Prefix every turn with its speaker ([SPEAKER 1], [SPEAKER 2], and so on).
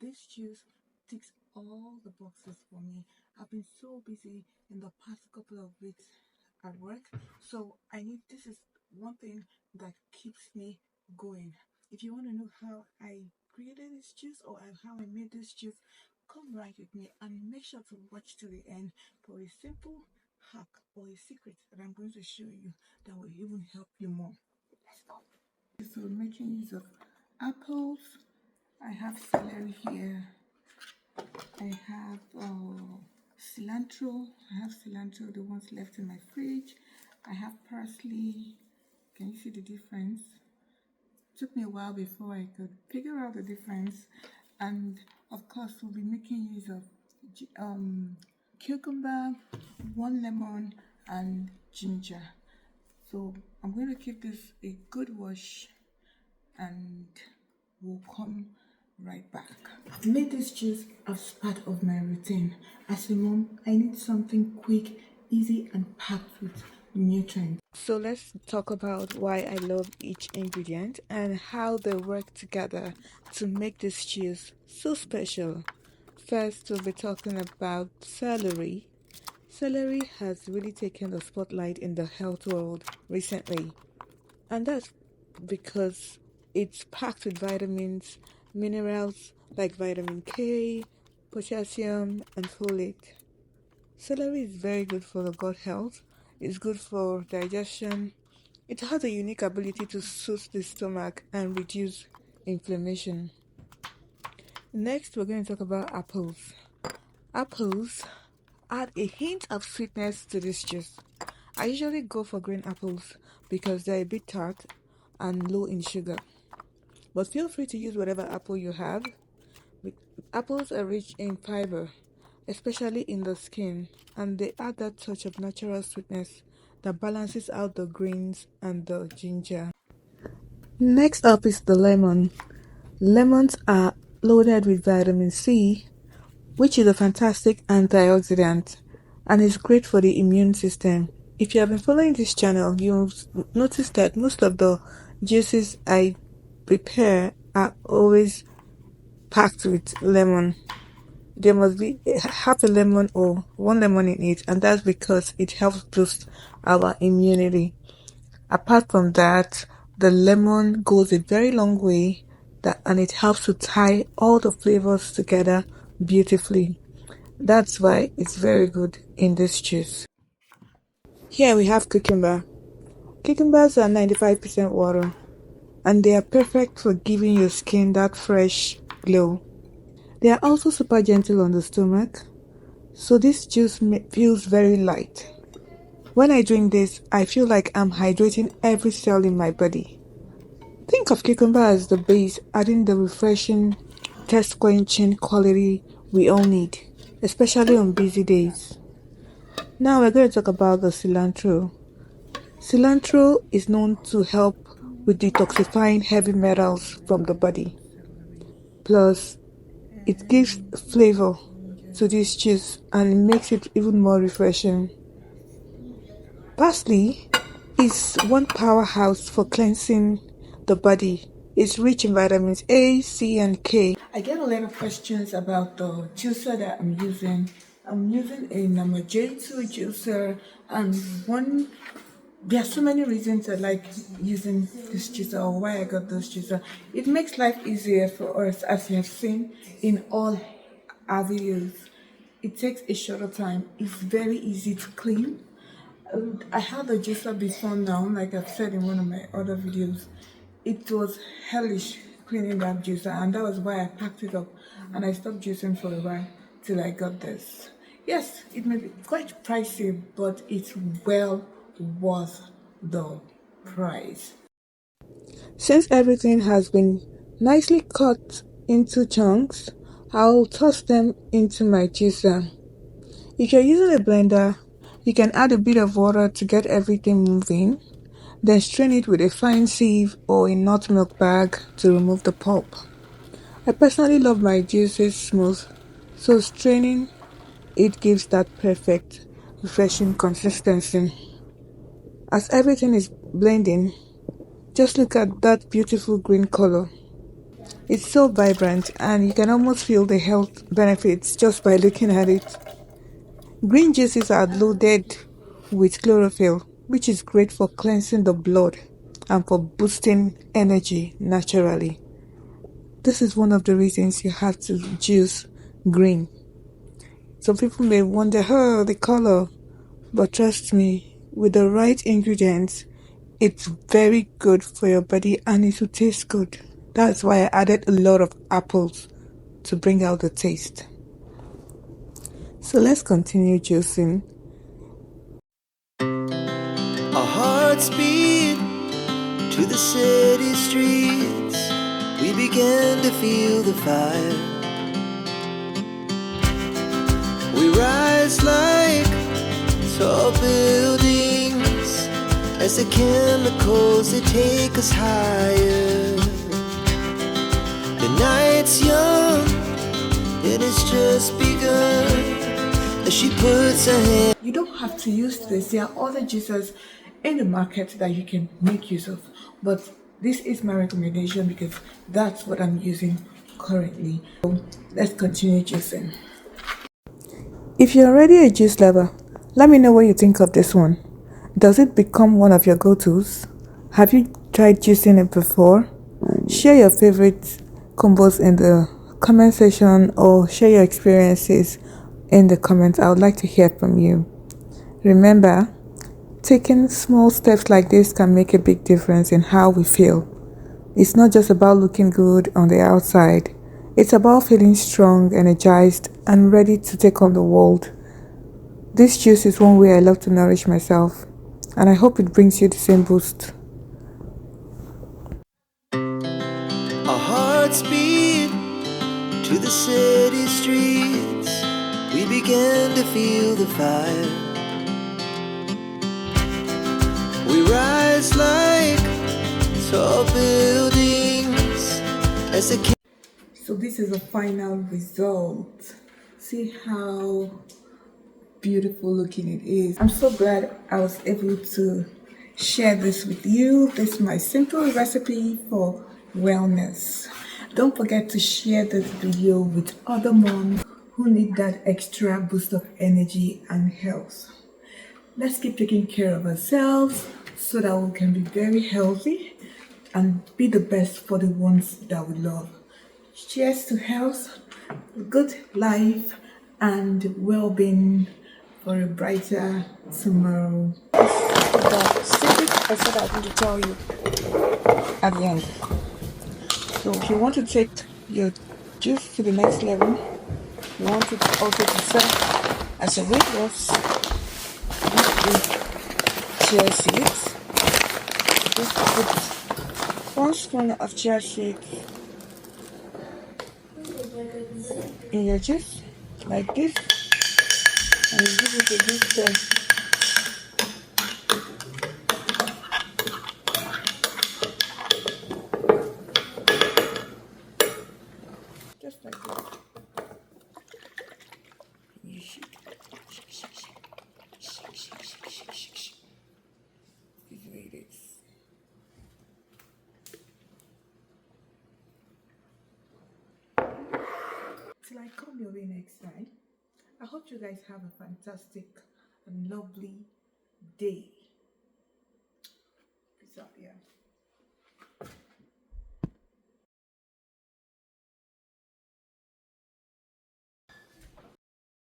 [SPEAKER 1] this juice ticks all the boxes for me. I've been so busy in the past couple of weeks at work, so this is one thing that keeps me going. If you want to know how I created this juice or how I made this juice, come right with me and make sure to watch to the end for a simple hack or a secret that I'm going to show you that will even help you more. Let's go. So making use of apples. I have celery here. I have cilantro. The ones left in my fridge. I have parsley. Can you see the difference? It took me a while before I could figure out the difference. And of course, we'll be making use of cucumber, 1 lemon, and ginger. So I'm going to give this a good wash and we'll come right back. I've made this juice as part of my routine. As a mom, I need something quick, easy, and packed with nutrients. So let's talk about why I love each ingredient and how they work together to make this juice so special. First, we'll be talking about celery. Celery has really taken the spotlight in the health world recently, and that's because it's packed with vitamins, minerals like vitamin K, potassium, and folate. Celery is very good for the gut health. It's good for digestion. It has a unique ability to soothe the stomach and reduce inflammation. Next, we're going to talk about apples. Apples add a hint of sweetness to this juice. I usually go for green apples because they're a bit tart and low in sugar. But feel free to use whatever apple you have. Apples are rich in fiber, especially in the skin, and they add that touch of natural sweetness that balances out the greens and the ginger. Next up is the lemon. Lemons are loaded with vitamin C, which is a fantastic antioxidant and is great for the immune system. If you have been following this channel, you'll notice that most of the juices I prepare are always packed with lemon. There must be half a lemon or 1 lemon in it, and that's because it helps boost our immunity. Apart from that, the lemon goes a very long way and it helps to tie all the flavors together beautifully. That's why it's very good in this juice. Here we have cucumber. Cucumbers are 95% water, and they are perfect for giving your skin that fresh glow. They are also super gentle on the stomach, so this juice feels very light. When I drink this, I feel like I'm hydrating every cell in my body. Think of cucumber as the base, adding the refreshing, thirst-quenching quality we all need, especially on busy days. Now we're going to talk about the cilantro. Cilantro is known to help with detoxifying heavy metals from the body. Plus, it gives flavor to this juice and it makes it even more refreshing. Parsley is one powerhouse for cleansing the body. It's rich in vitamins A, C, and K. I get a lot of questions about the juicer that I'm using. I'm using a number J2 juicer, and there are so many reasons I like using this juicer or why I got this juicer. It makes life easier for us, as you have seen in all our videos. It takes a shorter time. It's very easy to clean. I had a juicer before now, like I've said in one of my other videos. It was hellish cleaning that juicer, and that was why I packed it up and I stopped juicing for a while till I got this. Yes, it may be quite pricey, but it's well worth the price. Since everything has been nicely cut into chunks, I'll toss them into my juicer. If you're using a blender, you can add a bit of water to get everything moving, then strain it with a fine sieve or a nut milk bag to remove the pulp. I personally love my juices smooth, so straining it gives that perfect, refreshing consistency. As everything is blending, just look at that beautiful green color. It's so vibrant and you can almost feel the health benefits just by looking at it. Green juices are loaded with chlorophyll, which is great for cleansing the blood and for boosting energy naturally. This is one of the reasons you have to juice green. Some people may wonder, oh, the color, but trust me, with the right ingredients, it's very good for your body and it will taste good. That's why I added a lot of apples to bring out the taste. So let's continue juicing.
[SPEAKER 2] Our hearts beat to the city streets. We began to feel the fire. We rise like tall buildings as the chemicals they take us higher. The night's young and it's just begun as she puts her hand.
[SPEAKER 1] You don't have to use this. There are other juices in the market that you can make use of, but this is my recommendation because that's what I'm using currently. So let's continue juicing. If you're already a juice lover, let me know what you think of this one. Does it become one of your go-tos? Have you tried juicing it before? Share your favorite combos in the comment section or share your experiences in the comments. I would like to hear from you. Remember, taking small steps like this can make a big difference in how we feel. It's not just about looking good on the outside. It's about feeling strong, energized, and ready to take on the world. This juice is one way I love to nourish myself, and I hope it brings you the same boost.
[SPEAKER 2] Our hearts beat to the city streets. We began to feel the fire. We rise like tall buildings as the
[SPEAKER 1] So this is the final result. See how beautiful looking it is. I'm so glad I was able to share this with you. This is my simple recipe for wellness. Don't forget to share this video with other moms who need that extra boost of energy and health. Let's keep taking care of ourselves so that we can be very healthy and be the best for the ones that we love. Cheers to health, good life, and well-being for a brighter tomorrow. The secret I said I'm going to tell you at the end. So if you want to take your juice to the next level, you want it also to serve as a weight loss, chia seeds. Just put 1 spoon of chia seeds in your juice like this, and you give it a good stir. Just like this. You shake. This is the way it is. Till I come your way next time, I hope you guys have a fantastic and lovely day. Peace out, yeah.